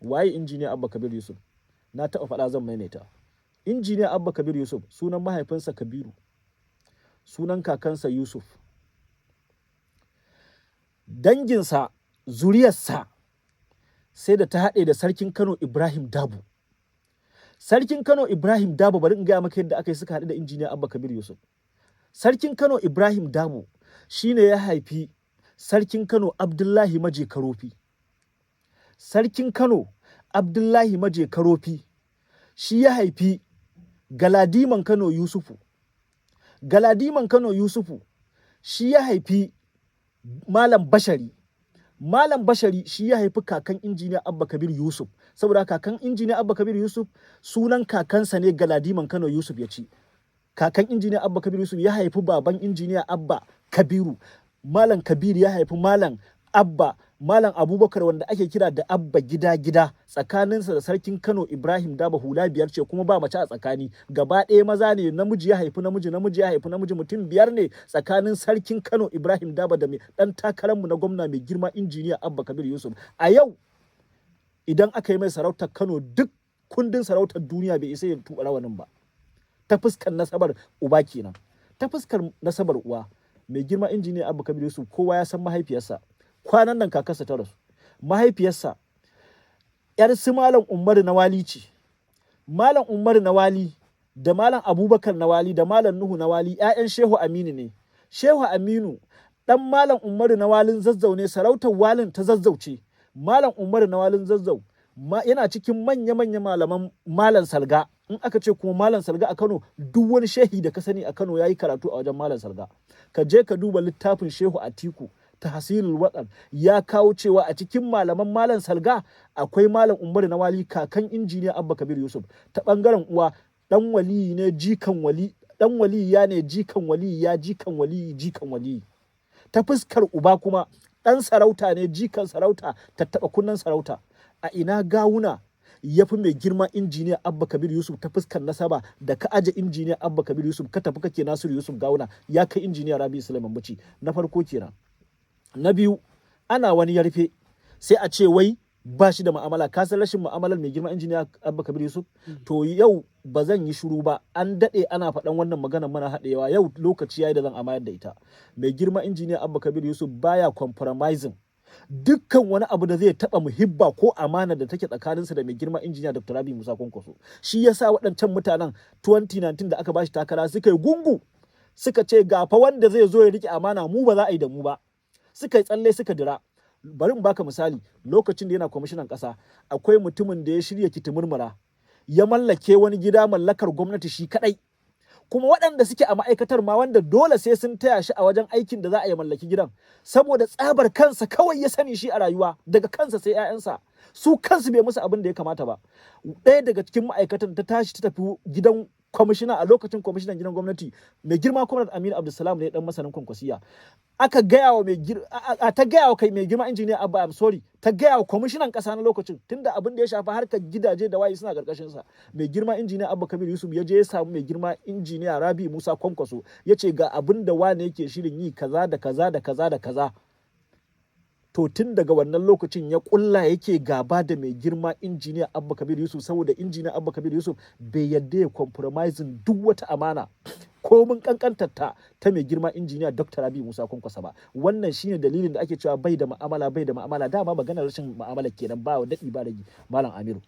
waye injiniya Abba Kabir Yusuf? Na taɓa faɗa zan maimaita. Injiniya Abba Kabir Yusuf sunan mahaifinsa Kabiru, sunan kakansa Yusuf. Danginsa, zuriyarsa sai da ta haɗe da sarkin Kano Ibrahim Dabo. Sarkin Kano Ibrahim Dabo, bari in gaya maka yadda aka yi suka haɗu da injiniya Abba Kabir Yusuf. Sarkin Kano Ibrahim Dabo shi ne ya haifi Sarkin Kano Abdullahi Maje Karofi. Sarkin Kano Abdullahi Maje Karofi shi ya haifi Galadiman Kano Yusufu. Galadiman Kano Yusufu shi ya haifi Malam Bashari. Malam Bashari shi ya haifi kakan injiniya Abba Kabir Yusuf. Saboda kakan injiniya Abba Kabir Yusuf sunan kakansa ne Galadiman Kano Yusuf ya ci. Kakan injiniya Abba Kabir Yusuf ya haifi baban injiniya Abba Kabiru. Malam Kabir ya haifi Malam Abba, Malam Abubakar wanda ake kira da Abba gida-gida. Tsakaninsa da sarkin Kano Ibrahim Dabo hula biyar ce kuma ba mace a tsakani. Gaba ɗaya maza ne, namiji ya haifi namiji, namiji ya haifi namiji, mutum biyar ne tsakanin sarkin Kano Ibrahim Dabo da mai ɗan takararmu na gwamna mai girma injiniya Abba Kabir Yusuf. A yau idan aka yi mai sarautar Kano duk kundin sarautar duniya bai isa ya tuɓa rawanin ba. Ta fuskar nasabar uba kenan. Ta fuskar nasabar uwa, mai girma injiniya Abba Kabir Yusuf kowa ya san mahaifiyarsa. Kwanan nan kakarsa ta rasu. Mahaifiyarsa ‘yar su Malam Umaru Nawali ce. Malam Umaru Nawali da Malam Abubakar Nawali da Malam Nuhu Nawali ‘ya'yan Shehu Aminu ne. Shehu Aminu ɗan Malam Umaru Nawalin Zazzau ne, sarautar walin ta Zazzauce. Malam Umaru Nawalin Zazzau yana cikin manya-manya malaman Malam Salga. In aka ce kuma Malam Salga a Kano, duk wani shehi da ka sani a Kano ya yi karatu a wajen Malam Salga. Ka je ka duba littafin Shehu Atiku Tahsilul Waɗan, ya kawo cewa a cikin malaman Malam Salga akwai Malam Umaru Nawali kakan injiniya Abba Kabir Yusuf. Ta ɓangaren uwa ɗan waliyi ne jikan wali, ɗan waliya ne jikan waliya, jikan waliyi jikan waliyi. Ta fuskar uba kuma ɗan sarauta ne jikan sarauta, tattaɓa kunnen sarauta. A ina gawuna ya fi mai girma injiniya Abba Kabir Yusuf ta fuskar nasaba da ka aje injiniya Abba Kabir Yusuf ka tafi kake Nasiru Yusuf Gawuna ya kai injiniya Rabi Sulaiman Bichi. Na farko kenan. Na biyu, ana wani yarfe sai a ce wai ba shi da mu'amala. Ka san rashin mu'amalar mai girma injiniya Abba Kabir Yusuf? To yau ba zan yi shiru ba, an daɗe ana faɗan wannan maganar mana haɗewa, yau lokaci yayi da zan amayar da ita. Mai girma injiniya Abba Kabir Yusuf baya compromising dukkan wani abu da zai taɓa muhibba ko amana da take tsakaninsa da mai girma injiniya Dr. Rabi Musa Kwankwaso. Shi yasa waɗancan mutanen 2019 da aka bashi takara suka yi gungu, suka ce ga fa wanda zai zo ya rike amana, mu ba za a yi da mu ba. Suka yi tsalle suka dira. Bari in baka misali, lokacin da yana kwamishinan ƙasa akwai mutumin da ya shirya kitimurmura, ya mallake wani gida mallakar gwamnati shi kaɗai. Kuma waɗanda suke a ma'aikatar ma wanda dole sai sun taya shi a wajen aikin da za a yi mallaki gidan, saboda tsabar kansa kawai ya sani shi a rayuwa, daga kansa sai 'ya'yansa, su kansu bai musu abin da ya kamata ba. Ɗaya daga cikin ma'aikatan ta tashi ta tafi gidan kwamishina a lokacin kwamishinan gidan gwamnati, mai girma Kwamnati Aminu Abdulsalam ne dan masanin kwankwasiya. Aka gaya wa ta gaya wa kai mai girma injiniya Abba, I'm sorry, ta gaya wa kwamishinan ƙasa na lokacin, tunda abin da ya shafi harkar gidaje da wayi suna ƙarƙashin sa. Mai girma injiniya Abba Kabir Yusuf ya je ya samu mai girma injiniya Rabi Musa Kwankwaso, ya ce ga abin da wane yake shirin yi kaza da kaza da kaza da kaza. To tun daga wannan lokacin ya kulla yake gaba da mai girma injiniya Abba Kabir Yusuf, saboda injiniya Abba Kabir Yusuf bai yadda ya compromising duk wata amana ko mun kankantar ta mai girma injiniya Dr. Rabi Musa Kwankwaso ba. Wannan shine dalilin da ake cewa bai da mu'amala. Dama maganar rashin mu'amala kenan, ba daɗi ba ragi, Malam Amiru.